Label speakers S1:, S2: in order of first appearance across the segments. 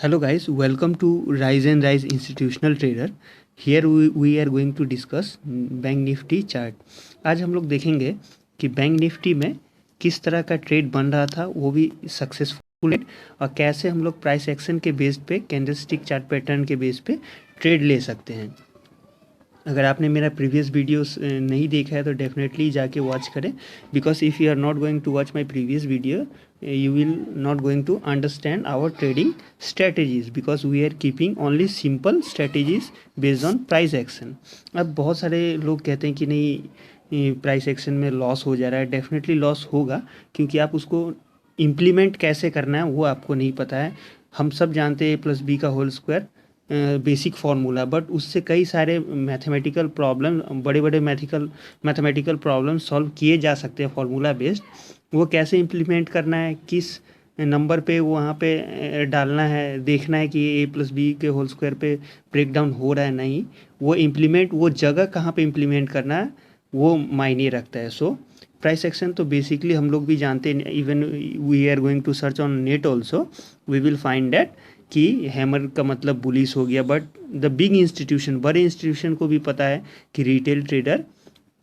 S1: Hello guys, welcome to Rise and Rise Institutional Trader. Here we are going to discuss bank Nifty chart. आज हम लोग देखेंगे कि bank Nifty में किस तरह का ट्रेड बन रहा था, वो भी सक्सेसफुल, और कैसे हम लोग प्राइस एक्शन के बेस पे कैंडलस्टिक चार्ट पैटर्न के बेस पे ट्रेड ले सकते हैं. अगर आपने मेरा प्रीवियस वीडियोस नहीं देखा है तो डेफिनेटली जाके वॉच करें, because if you are not going to watch my previous video you will not going to understand our trading strategies, because we are keeping only simple strategies based on price action. अब बहुत सारे लोग कहते हैं कि नहीं price action में loss हो जा रहा है. डेफिनेटली लॉस होगा, क्योंकि आप उसको इम्प्लीमेंट कैसे करना है वो आपको नहीं पता है. हम सब जानते हैं A+B का whole square basic formula, but उससे कई सारे मैथमेटिकल प्रॉब्लम, बड़े बड़े मैथमेटिकल प्रॉब्लम सॉल्व किए जा सकते हैं फार्मूला बेस्ड. वो कैसे इम्प्लीमेंट करना है, किस नंबर पे वहाँ पे डालना है, देखना है कि A+B के होल स्क्वायर पे ब्रेक डाउन हो रहा है नहीं, वो इम्प्लीमेंट, वो जगह कहाँ पे इम्प्लीमेंट करना है वो मायने रखता है. सो प्राइस एक्शन तो बेसिकली हम लोग भी जानते हैं. Even we are going to search on net also, we will find that कि हैमर का मतलब बुलिश हो गया. बट द बिग इंस्टीट्यूशन, बड़े इंस्टीट्यूशन को भी पता है कि रिटेल ट्रेडर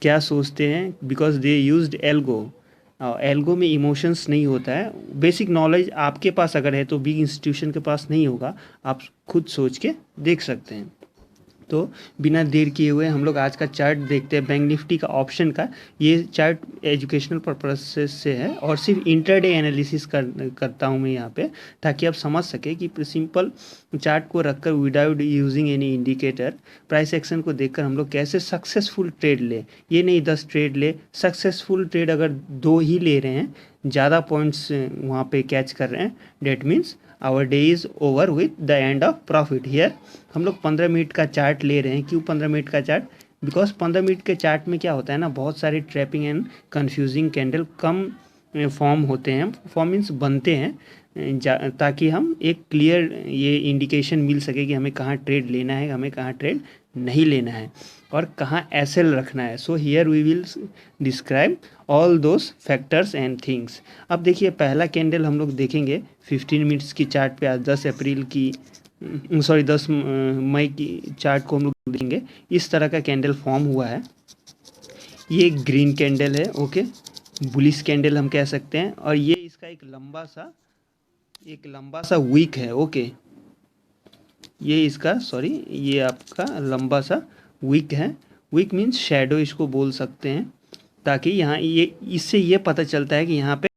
S1: क्या सोचते हैं, because they used algo. Algo में इमोशंस नहीं होता है. बेसिक नॉलेज आपके पास अगर है तो बिग इंस्टीट्यूशन के पास नहीं होगा. आप खुद सोच के देख सकते हैं. तो बिना देर किए हुए हम लोग आज का चार्ट देखते हैं बैंक निफ्टी का ऑप्शन का. ये चार्ट एजुकेशनल पर्पस से है और सिर्फ इंटरडे एनालिसिस करता हूँ मैं यहाँ पे, ताकि आप समझ सके कि सिंपल चार्ट को रखकर without using any indicator price action को देखकर हम लोग कैसे सक्सेसफुल ट्रेड ले. ये नहीं 10 ट्रेड ले, सक्सेसफुल ट्रेड अगर 2 ही ले रहे हैं, ज़्यादा पॉइंट्स वहाँ पे कैच कर रहे हैं, that means our day is over with the end of profit. Here हम लोग 15 मिनट का चार्ट ले रहे हैं. क्यों 15 मिनट का चार्ट? बिकॉज 15 मिनट के चार्ट में क्या होता है ना, बहुत सारे trapping and confusing candle come form होते हैं. फॉर्म मीन्स बनते हैं, ताकि हम एक क्लियर ये इंडिकेशन मिल सके कि हमें कहाँ ट्रेड लेना है, हमें कहाँ ट्रेड नहीं लेना है, और कहाँ एसएल रखना है. So here we will describe all those factors and things. अब देखिए पहला कैंडल हम लोग देखेंगे 15 मिनट्स की चार्ट पे. आज 10 मई की चार्ट को हम लोग देखेंगे. इस तरह का कैंडल फॉर्म हुआ है. ये ग्रीन कैंडल है, ओके, बुलिश कैंडल हम कह सकते हैं. और ये इसका एक लंबा सा वीक है, ओके. ये इसका ये आपका लंबा सा वीक है. वीक मीन्स शैडो इसको बोल सकते हैं, ताकि यहाँ ये इससे ये पता चलता है कि यहाँ पे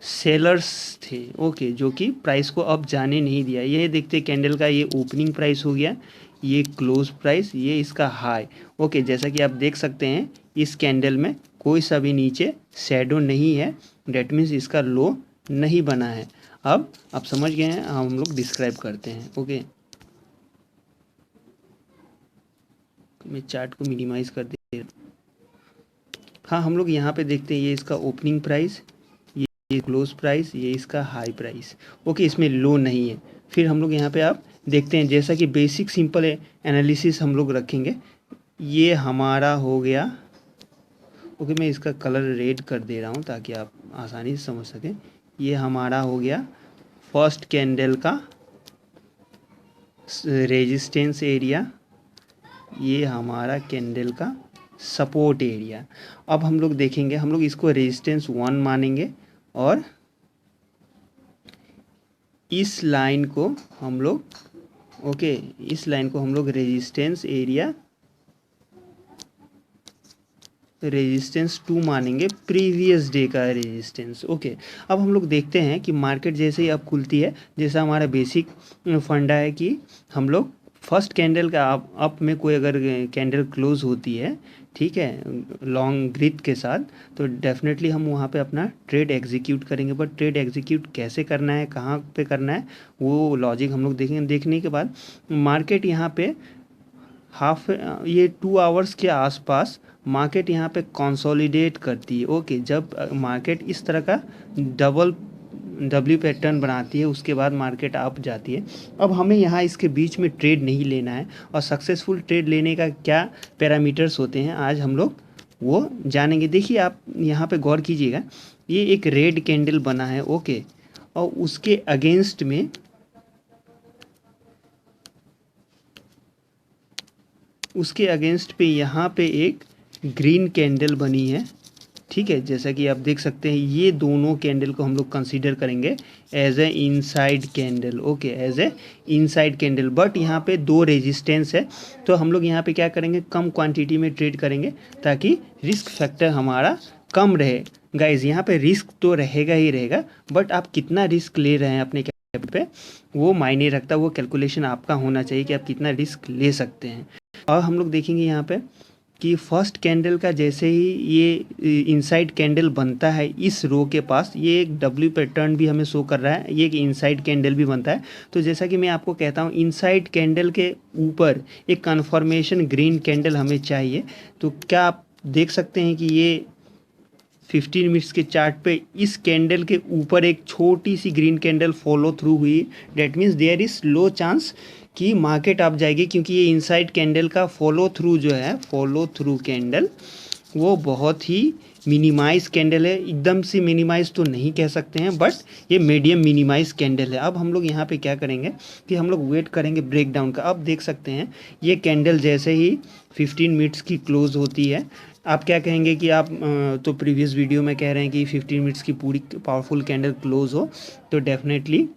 S1: सेलर्स थे, ओके, जो कि प्राइस को अब जाने नहीं दिया. ये देखते कैंडल का ये ओपनिंग प्राइस हो गया, ये क्लोज प्राइस, ये इसका हाई, ओके. जैसा कि आप देख सकते हैं इस कैंडल में कोई सा भी नीचे शैडो नहीं है, डेट मीन्स इसका लो नहीं बना है. अब आप समझ गए हैं, हम लोग डिस्क्राइब करते हैं, ओके. मैं चार्ट को मिनिमाइज कर दे. हाँ, हम लोग यहाँ पे देखते हैं ये इसका ओपनिंग प्राइस, ये क्लोज प्राइस, ये इसका हाई प्राइस, ओके. इसमें लो नहीं है. फिर हम लोग यहाँ पे आप देखते हैं, जैसा कि बेसिक सिंपल एनालिसिस हम लोग रखेंगे. ये हमारा हो गया, ओके. मैं इसका कलर रेड कर दे रहा हूँ ताकि आप आसानी से समझ सकें. ये हमारा हो गया फर्स्ट कैंडल का रेजिस्टेंस एरिया, ये हमारा कैंडल का सपोर्ट एरिया. अब हम लोग देखेंगे, हम लोग इसको रेजिस्टेंस 1 मानेंगे, और इस लाइन को हम लोग, ओके, इस लाइन को हम लोग रेजिस्टेंस एरिया, रेजिस्टेंस 2 मानेंगे, प्रीवियस डे का रेजिस्टेंस, ओके. अब हम लोग देखते हैं कि मार्केट जैसे ही अब खुलती है, जैसा हमारा बेसिक फंडा है कि हम लोग फर्स्ट कैंडल का अप में कोई अगर कैंडल क्लोज होती है, ठीक है, लॉन्ग ग्रिड के साथ, तो डेफिनेटली हम वहाँ पे अपना ट्रेड एग्जीक्यूट करेंगे. बट ट्रेड एग्जीक्यूट कैसे करना है, कहाँ पे करना है, वो लॉजिक हम लोग देखेंगे. देखने के बाद मार्केट यहाँ पे ये 2 आवर्स के आसपास मार्केट यहाँ पे कंसोलिडेट करती है, ओके. जब मार्केट इस तरह का डब्ल्यू पैटर्न बनाती है, उसके बाद मार्केट अप जाती है. अब हमें यहाँ इसके बीच में ट्रेड नहीं लेना है, और सक्सेसफुल ट्रेड लेने का क्या पैरामीटर्स होते हैं आज हम लोग वो जानेंगे. देखिए आप यहाँ पे गौर कीजिएगा, ये एक रेड कैंडल बना है, ओके, और उसके अगेंस्ट में उसके अगेंस्ट पे यहाँ पे एक ग्रीन कैंडल बनी है, ठीक है। जैसा कि आप देख सकते हैं ये दोनों कैंडल को हम लोग कंसीडर करेंगे as a inside candle, okay, as a inside candle. But यहाँ पे दो रेजिस्टेंस है, तो हम लोग यहाँ पे क्या करेंगे, कम क्वांटिटी में ट्रेड करेंगे ताकि रिस्क फैक्टर हमारा कम रहे। गाइज यहाँ पे रिस्क तो रहेगा ही रहेगा, बट आप कितना रिस्क ले रहे हैं अपने कैपिटल पे वो मायने रखता है। वो कैलकुलेशन आपका होना चाहिए कि आप कितना रिस्क ले सकते हैं। और हम लोग देखेंगे यहाँ पे कि फर्स्ट कैंडल का जैसे ही ये इनसाइड कैंडल बनता है इस रो के पास, ये एक डब्ल्यू पैटर्न भी हमें शो कर रहा है, ये एक इनसाइड कैंडल भी बनता है। तो जैसा कि मैं आपको कहता हूँ इनसाइड कैंडल के ऊपर एक कन्फर्मेशन ग्रीन कैंडल हमें चाहिए। तो क्या आप देख सकते हैं कि ये 15 मिनट्स के चार्ट पे इस कैंडल के ऊपर एक छोटी सी ग्रीन कैंडल फॉलो थ्रू हुई, that means there is low chance कि मार्केट अप जाएगी, क्योंकि ये इनसाइड कैंडल का फॉलो थ्रू जो है, फॉलो थ्रू कैंडल वो बहुत ही मिनिमाइज कैंडल है। एकदम से मिनिमाइज तो नहीं कह सकते हैं, बट ये मीडियम मिनिमाइज कैंडल है। अब हम लोग यहाँ पे क्या करेंगे कि हम लोग वेट करेंगे ब्रेकडाउन का। अब देख सकते हैं ये कैंडल जैसे ही 15 मिनट्स की क्लोज होती है, आप क्या कहेंगे कि आप तो प्रीवियस वीडियो में कह रहे हैं कि 15 मिनट्स की पूरी पावरफुल कैंडल क्लोज हो तो डेफिनेटली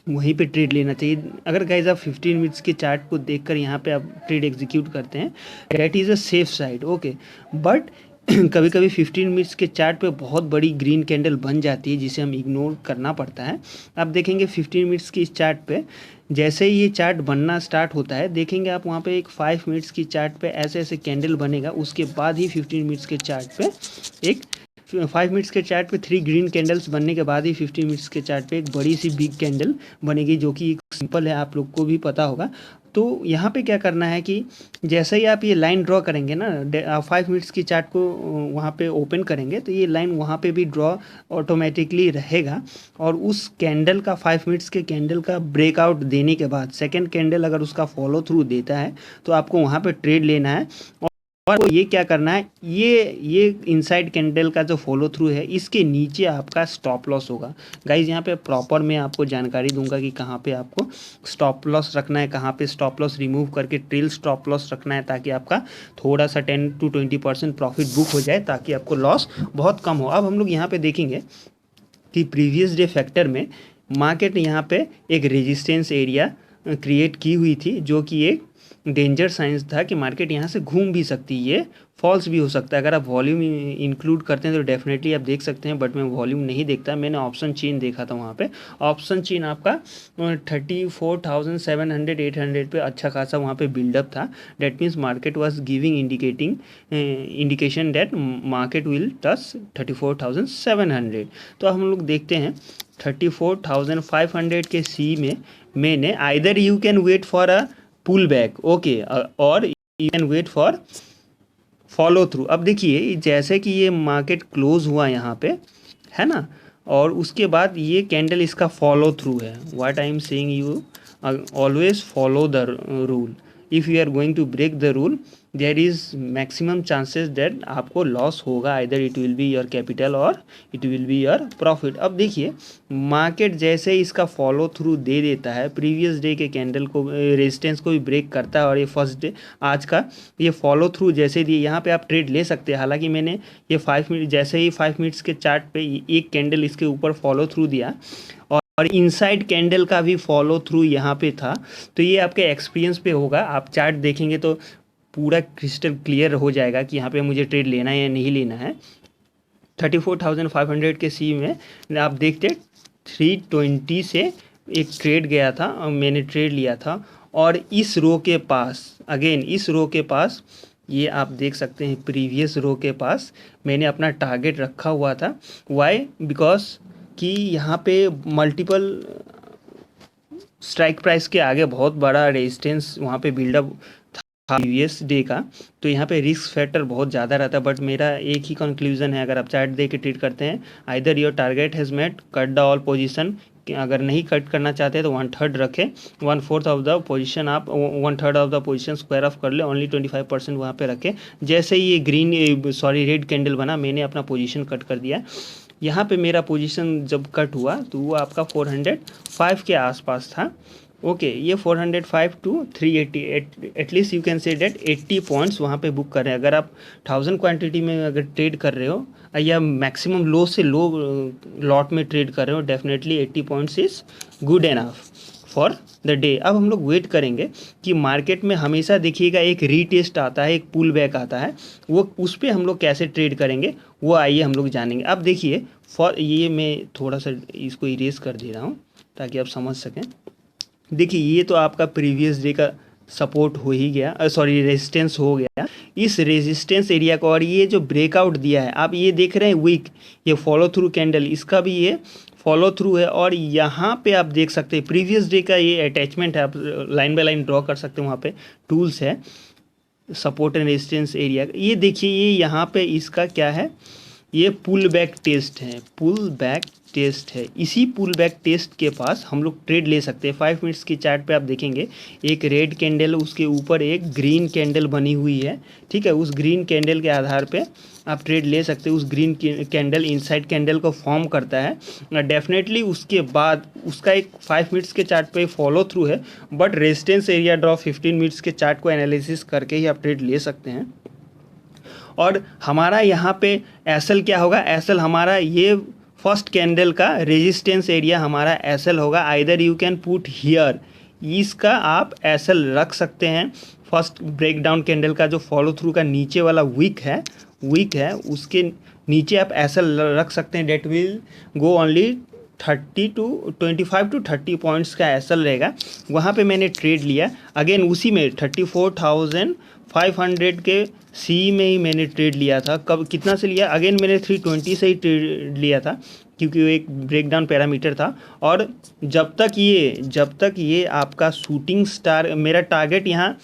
S1: वहीं पे ट्रेड लेना चाहिए। अगर गाइज आप 15 मिनट्स के चार्ट को देखकर यहाँ पे आप ट्रेड एग्जीक्यूट करते हैं, that is a safe side, okay. But कभी कभी 15 मिनट्स के चार्ट पे बहुत बड़ी ग्रीन कैंडल बन जाती है जिसे हम इग्नोर करना पड़ता है। आप देखेंगे 15 मिनट्स की इस चार्ट पे जैसे ही ये चार्ट बनना स्टार्ट होता है, देखेंगे आप वहाँ पे एक 5 मिनट्स की चार्ट पे ऐसे ऐसे कैंडल बनेगा। उसके बाद ही 15 मिनट्स के चार्ट पे एक 5 मिनट्स के चार्ट पे 3 ग्रीन कैंडल्स बनने के बाद ही 15 मिनट्स के चार्ट पे एक बड़ी सी बिग कैंडल बनेगी, जो कि एक सिंपल है, आप लोग को भी पता होगा। तो यहाँ पे क्या करना है कि जैसे ही आप ये लाइन ड्रॉ करेंगे ना, 5 मिनट्स की चार्ट को वहाँ पे ओपन करेंगे तो ये लाइन वहाँ पे भी ड्रॉ ऑटोमेटिकली रहेगा। और उस कैंडल का 5 मिनट्स के कैंडल का ब्रेकआउट देने के बाद सेकंड कैंडल अगर उसका फॉलो थ्रू देता है तो आपको वहाँ पे ट्रेड लेना है। और ये क्या करना है, ये इनसाइड कैंडल का जो फॉलो थ्रू है इसके नीचे आपका स्टॉप लॉस होगा। गाइज यहाँ पे प्रॉपर मैं आपको जानकारी दूंगा कि कहाँ पे आपको स्टॉप लॉस रखना है, कहाँ पे स्टॉप लॉस रिमूव करके ट्रेल स्टॉप लॉस रखना है, ताकि आपका थोड़ा सा 10 to 20% प्रॉफिट बुक हो जाए, ताकि आपको लॉस बहुत कम हो। अब हम लोग यहाँ पे देखेंगे कि प्रीवियस डे फैक्टर में मार्केट यहाँ पे एक रेजिस्टेंस एरिया क्रिएट की हुई थी, जो कि एक डेंजर साइंस था कि मार्केट यहाँ से घूम भी सकती है, ये फॉल्स भी हो सकता है। अगर आप वॉल्यूम इंक्लूड करते हैं तो डेफिनेटली आप देख सकते हैं, बट मैं वॉल्यूम नहीं देखता, मैंने ऑप्शन चेन देखा था। वहाँ पे ऑप्शन चेन आपका 34,700 800 पे अच्छा खासा वहाँ पे बिल्डअप था। That means market was giving indication debt market will touch 34,700। तो हम लोग देखते हैं 34,500 के सी में मैंने either you can wait for a pullback, okay, और you can wait for follow through. अब देखिए जैसे कि ये मार्केट क्लोज हुआ यहाँ पे, है ना, और उसके बाद ये कैंडल इसका फॉलो थ्रू है। What I am saying, you always follow the rule. If you are going to break the rule there is maximum chances that आपको लॉस होगा, either it will be your capital और it will be your profit. अब देखिए market जैसे इसका follow through दे देता है, previous day के कैंडल को रेजिस्टेंस को भी ब्रेक करता है, और ये फर्स्ट डे आज का ये फॉलो थ्रू जैसे दिए, यहाँ पे आप ट्रेड ले सकते हैं। हालांकि मैंने ये 5 मिनट जैसे ही 5 मिनट्स के चार्ट पे एक कैंडल इसके ऊपर फॉलो थ्रू दिया और इनसाइड कैंडल का भी फॉलो थ्रू यहाँ पे था, तो ये आपके एक्सपीरियंस पे होगा। आप चार्ट देखेंगे तो पूरा क्रिस्टल क्लियर हो जाएगा कि यहाँ पे मुझे ट्रेड लेना है या नहीं लेना है। 34,500 के सी में आप देखते 320 से एक ट्रेड गया था और मैंने ट्रेड लिया था, और इस रो के पास, अगेन इस रो के पास, ये आप देख सकते हैं प्रीवियस रो के पास मैंने अपना टारगेट रखा हुआ था। वाई? बिकॉज कि यहाँ पे मल्टीपल स्ट्राइक प्राइस के आगे बहुत बड़ा रेजिस्टेंस वहाँ पे बिल्डअप था प्रीवियस डे का, तो यहाँ पे रिस्क फैक्टर बहुत ज़्यादा रहता है। बट मेरा एक ही कंक्लूजन है, अगर आप चार्ट दे के ट्रेड करते हैं, either your target has met, cut the all position. अगर नहीं कट करना चाहते तो 1/3 रखें, 1/4 ऑफ द पोजीशन आप 1/3 of the position square of कर ले, ओनली 25% वहाँ पे रखें। जैसे ही ये रेड कैंडल बना, मैंने अपना पोजीशन कट कर दिया। यहाँ पे मेरा पोजीशन जब कट हुआ तो वो आपका 405 के आसपास था, ओके ये 405 to 380 at least you can say that 80 points वहाँ पे बुक कर रहे हैं। अगर आप 1000 क्वांटिटी में अगर ट्रेड कर रहे हो या मैक्सिमम लो से लो लॉट में ट्रेड कर रहे हो, definitely 80 points is good enough for the day. अब हम लोग वेट करेंगे कि मार्केट में हमेशा देखिएगा एक रीटेस्ट आता है, एक पुल बैक आता है, वो उस पर हम लोग कैसे ट्रेड करेंगे वो आइए हम लोग जानेंगे। अब देखिए फॉर ये मैं थोड़ा सा इसको इरेज कर दे रहा हूँ ताकि आप समझ सकें। देखिए ये तो आपका प्रीवियस डे का सपोर्ट हो ही गया, सॉरी रेजिस्टेंस हो गया। इस रेजिस्टेंस एरिया को और ये जो ब्रेकआउट दिया है आप ये देख रहे हैं वीक, ये फॉलो थ्रू कैंडल, इसका भी ये फॉलो थ्रू है। और यहाँ पे आप देख सकते हैं प्रीवियस डे का ये अटैचमेंट है, आप लाइन बाय लाइन ड्रॉ कर सकते हैं, वहाँ पे टूल्स है सपोर्ट एंड रेजिस्टेंस एरिया। ये देखिए ये यहाँ पे इसका क्या है, ये पुल बैक टेस्ट है, पुल बैक टेस्ट है। इसी पुल बैक टेस्ट के पास हम लोग ट्रेड ले सकते हैं। 5 मिनट्स की चार्ट पे आप देखेंगे एक रेड कैंडल, उसके ऊपर एक ग्रीन कैंडल बनी हुई है, ठीक है। उस ग्रीन कैंडल के आधार पे आप ट्रेड ले सकते हैं। उस ग्रीन कैंडल इनसाइड कैंडल को फॉर्म करता है डेफिनेटली। उसके बाद उसका एक 5 मिनट्स के चार्ट पे फॉलो थ्रू है, but resistance area draw 15 minutes के चार्ट को एनालिसिस करके ही आप ट्रेड ले सकते हैं। और हमारा यहाँ पे एसएल क्या होगा, एसएल हमारा ये फर्स्ट कैंडल का रेजिस्टेंस एरिया हमारा एसएल होगा। Either you can put here, इसका आप एसएल रख सकते हैं। फर्स्ट ब्रेकडाउन कैंडल का जो फॉलो थ्रू का नीचे वाला वीक है उसके नीचे आप एसएल रख सकते हैं। That will go only 25 to 30 points का एसएल रहेगा। वहाँ पे मैंने ट्रेड लिया अगेन उसी में 34,500 के सी में ही मैंने ट्रेड लिया था। कब कितना से लिया, अगेन मैंने 320 से ही ट्रेड लिया था क्योंकि वो एक ब्रेकडाउन पैरामीटर था। और जब तक ये आपका शूटिंग स्टार, मेरा टारगेट यहाँ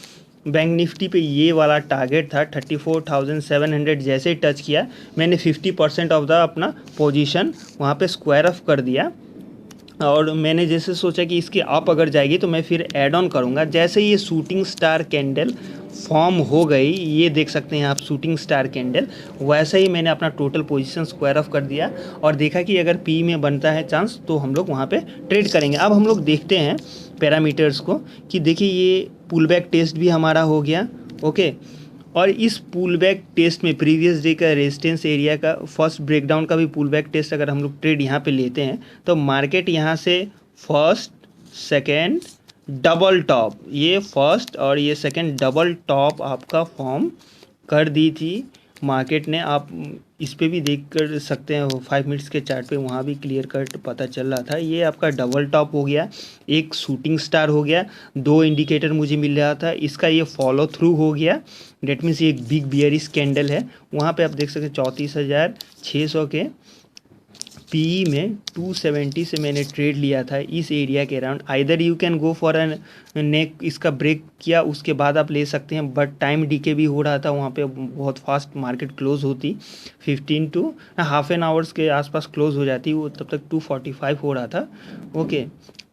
S1: बैंक निफ्टी पे ये वाला टारगेट था 34,700, जैसे ही टच किया मैंने 50% ऑफ द अपना पोजीशन वहाँ पे स्क्वायर ऑफ कर दिया। और मैंने जैसे सोचा कि इसके अप अगर जाएगी तो मैं फिर ऐड ऑन करूँगा। जैसे ये शूटिंग स्टार कैंडल फॉर्म हो गई, ये देख सकते हैं आप शूटिंग स्टार कैंडल, वैसे ही मैंने अपना टोटल पोजीशन स्क्वायर ऑफ कर दिया और देखा कि अगर पी में बनता है चांस तो हम लोग वहाँ पे ट्रेड करेंगे। अब हम लोग देखते हैं पैरामीटर्स को कि देखिए ये पुल बैक टेस्ट भी हमारा हो गया, ओके। और इस पुल बैक टेस्ट में प्रीवियस डे का रेजिस्टेंस एरिया का फर्स्ट ब्रेकडाउन का भी पुल बैक टेस्ट अगर हम लोग ट्रेड यहाँ पे लेते हैं तो मार्केट यहाँ से फर्स्ट सेकेंड डबल टॉप, ये फर्स्ट और ये सेकेंड डबल टॉप आपका फॉर्म कर दी थी मार्केट ने। आप इस पे भी देख कर सकते हैं 5 मिनट्स के चार्ट पे, वहाँ भी क्लियर कट पता चल रहा था। ये आपका डबल टॉप हो गया, एक शूटिंग स्टार हो गया, 2 इंडिकेटर मुझे मिल रहा था, इसका ये फॉलो थ्रू हो गया। डेट मीन्स ये एक बिग बियरिश कैंडल है। वहाँ पे आप देख सकते हैं 34,600 के पी में 270 से मैंने ट्रेड लिया था इस एरिया के around. Either you can go for an neck, इसका ब्रेक किया उसके बाद आप ले सकते हैं, बट टाइम डीके भी हो रहा था वहाँ पे, बहुत फास्ट मार्केट क्लोज होती, 15 to हाफ एन आवर्स के आसपास क्लोज हो जाती, वो तब तक 245 हो रहा था, ओके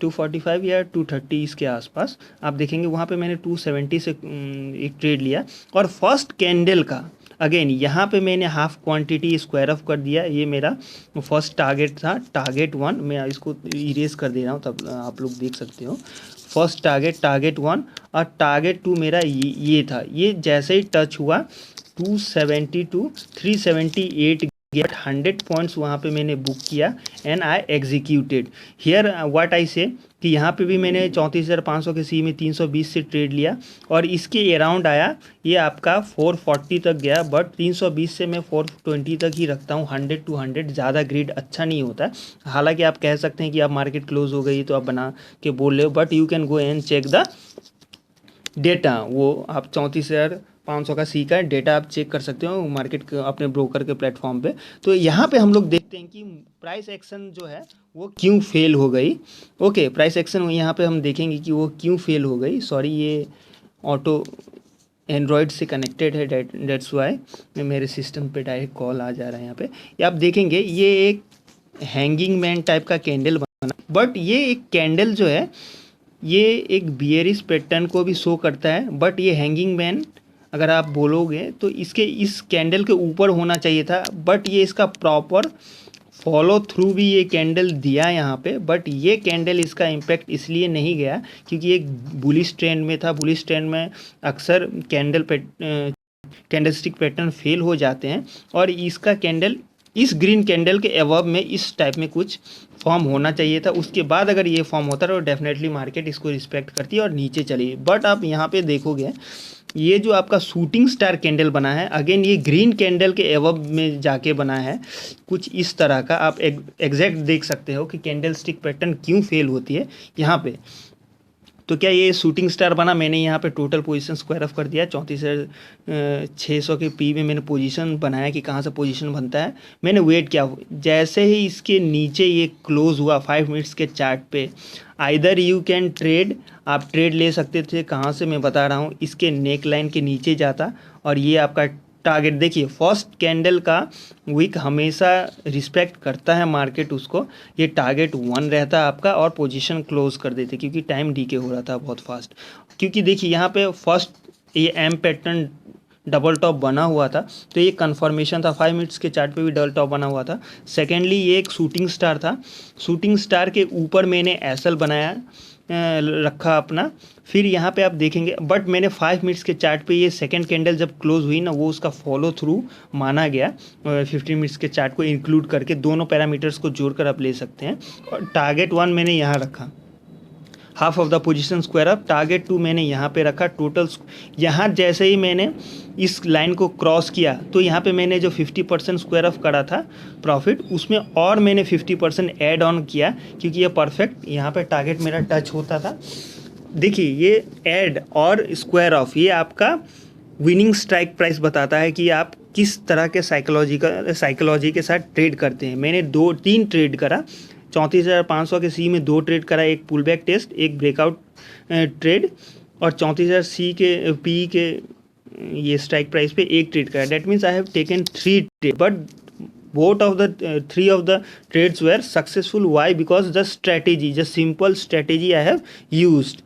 S1: 245 या 230 इसके आसपास आप देखेंगे। वहाँ पे मैंने 270 से एक ट्रेड लिया और फर्स्ट कैंडल का अगेन यहाँ पे मैंने हाफ क्वांटिटी स्क्वायर ऑफ कर दिया। ये मेरा फर्स्ट टारगेट था, टारगेट 1, मैं इसको इरेज कर दे रहा हूँ तब आप लोग देख सकते हो। फर्स्ट टारगेट 1 और टारगेट 2 मेरा ये था। ये जैसे ही टच हुआ 270 to 378 गेट 100 पॉइंट्स वहाँ पे मैंने बुक किया and I executed here what I से कि यहाँ पे भी मैंने 34,500 के सी में 320 से ट्रेड लिया और इसके अराउंड आया, ये आपका 440 तक गया, बट 320 से मैं 420 तक ही रखता हूँ। 100 to 100 ज़्यादा ग्रिड अच्छा नहीं होता। हालांकि आप कह सकते हैं कि आप मार्केट क्लोज हो गई तो आप बना के बोल रहे हो, but you can go and check the data. वो आप 34,500 का सी का डेटा आप चेक कर सकते हो मार्केट के अपने ब्रोकर के प्लेटफॉर्म पे। तो यहाँ पे हम लोग देखते हैं कि प्राइस एक्शन जो है वो क्यों फेल हो गई, ओके। प्राइस एक्शन यहाँ पे हम देखेंगे कि वो क्यों फेल हो गई। सॉरी ये ऑटो एंड्रॉयड से कनेक्टेड है, डेट्स वाई मेरे सिस्टम पे डायरेक्ट कॉल आ जा रहा है। यहाँ पे ये आप देखेंगे ये एक हैंगिंग मैन टाइप का कैंडल बना, बट ये एक कैंडल जो है ये एक बियरिश पैटर्न को भी शो करता है, बट ये हैंगिंग मैन अगर आप बोलोगे तो इसके इस कैंडल के ऊपर होना चाहिए था, बट ये इसका प्रॉपर फॉलो थ्रू भी ये कैंडल दिया यहाँ पे, बट ये कैंडल इसका इम्पैक्ट इसलिए नहीं गया क्योंकि एक बुलिश ट्रेंड में था। बुलिश ट्रेंड में अक्सर कैंडलस्टिक पैटर्न फेल हो जाते हैं, और इसका कैंडल इस ग्रीन कैंडल के अबव में इस टाइप में कुछ फॉर्म होना चाहिए था। उसके बाद अगर ये फॉर्म होता है तो डेफिनेटली मार्केट इसको रिस्पेक्ट करती है और नीचे चली। बट आप यहाँ पे देखोगे ये जो आपका शूटिंग स्टार कैंडल बना है, अगेन ये ग्रीन कैंडल के अबव में जाके बना है कुछ इस तरह का। आप एग्जैक्ट देख सकते हो कि कैंडल स्टिक पैटर्न क्यों फेल होती है यहाँ पे। तो क्या ये शूटिंग स्टार बना, मैंने यहाँ पे टोटल पोजीशन स्क्वायर ऑफ कर दिया 34,600 के पी में मैंने पोजीशन बनाया कि कहाँ से पोजीशन बनता है। मैंने वेट किया, जैसे ही इसके नीचे ये क्लोज हुआ 5 मिनट्स के चार्ट पे, आइदर यू कैन ट्रेड, आप ट्रेड ले सकते थे। कहाँ से मैं बता रहा हूँ, इसके नेक लाइन के नीचे जाता और ये आपका टारगेट देखिए, फर्स्ट कैंडल का वीक हमेशा रिस्पेक्ट करता है मार्केट उसको। ये टारगेट 1 रहता है आपका और पोजीशन क्लोज कर देते क्योंकि टाइम डीके हो रहा था बहुत फास्ट। क्योंकि देखिए यहाँ पे फर्स्ट ये एम पैटर्न डबल टॉप बना हुआ था, तो ये कन्फर्मेशन था। 5 मिनट्स के चार्ट पे भी डबल टॉप बना हुआ था। सेकेंडली ये एक शूटिंग स्टार था, शूटिंग स्टार के ऊपर मैंने एसएल बनाया रखा अपना। फिर यहाँ पे आप देखेंगे, बट मैंने 5 मिनट्स के चार्ट पे ये सेकंड कैंडल जब क्लोज हुई ना, वो उसका फॉलो थ्रू माना गया। 15 मिनट्स के चार्ट को इंक्लूड करके दोनों पैरामीटर्स को जोड़कर आप ले सकते हैं। और टारगेट 1 मैंने यहाँ रखा, half of the position square up. Target 2 मैंने यहाँ पे रखा। टोटल यहाँ जैसे ही मैंने इस लाइन को क्रॉस किया तो यहाँ पे मैंने जो 50% स्क्वायर ऑफ करा था प्रॉफिट, उसमें और मैंने 50% ऐड ऑन किया क्योंकि ये परफेक्ट यहाँ पे टारगेट मेरा टच होता था। देखिए ये ऐड और स्क्वायर ऑफ, ये आपका विनिंग स्ट्राइक प्राइस बताता है कि आप किस तरह के साइकोलॉजी के साथ ट्रेड करते हैं। मैंने 2-3 ट्रेड करा, 34,500 के सी में 2 ट्रेड करा, एक पुल बैक टेस्ट, एक ब्रेकआउट ट्रेड, और 34,000 सी के पी के ये स्ट्राइक प्राइस पे एक ट्रेड करा। That means I have taken 3 trade, but both of the 3 of the trades were successful. Why? Because the strategy, just simple strategy I have used.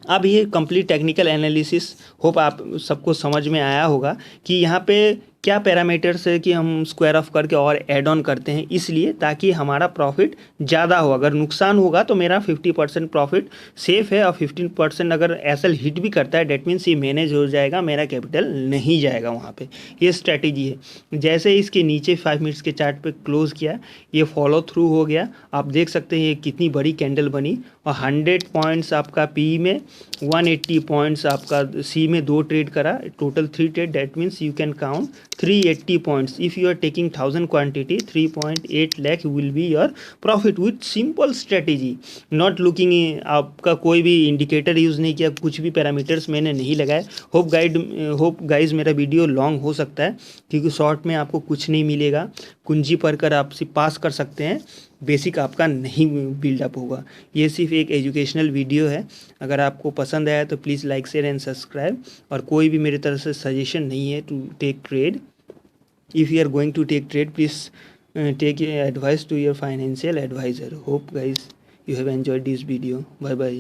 S1: अब ये complete technical analysis hope आप सबको समझ में आया होगा कि यहाँ पे क्या पैरामीटर्स है कि हम स्क्वायर ऑफ करके और ऐड ऑन करते हैं, इसलिए ताकि हमारा प्रॉफिट ज़्यादा हो। अगर नुकसान होगा तो मेरा 50% प्रॉफिट सेफ है, और 15% अगर एसएल हिट भी करता है डेट मीन्स ये मैनेज हो जाएगा, मेरा कैपिटल नहीं जाएगा वहाँ पे। ये स्ट्रैटेजी है। जैसे इसके नीचे 5 मिनट्स के चार्ट पे क्लोज किया, ये फॉलो थ्रू हो गया। आप देख सकते हैं ये कितनी बड़ी कैंडल बनी, और 100 पॉइंट्स आपका पी में, 180 पॉइंट्स आपका सी में 2 ट्रेड करा, total 3 trade. That means you can count 380 points. If you are taking 1000 quantity, 3.8 lakh will be your profit with simple strategy. Not looking आपका कोई भी इंडिकेटर यूज़ नहीं किया, कुछ भी पैरामीटर्स मैंने नहीं लगाए। होप गाइज मेरा वीडियो लॉन्ग हो सकता है क्योंकि शॉर्ट में आपको कुछ नहीं मिलेगा, कुंजी पढ़ कर आप सिर्फ पास कर सकते हैं, बेसिक आपका नहीं बिल्डअप होगा। ये सिर्फ एक एजुकेशनल वीडियो है। अगर आपको पसंद आया तो please like share and subscribe. और कोई भी मेरी तरफ से सजेशन नहीं है to take trade. If you are going to take trade, please take advice to your financial advisor. Hope guys you have enjoyed this video. Bye bye.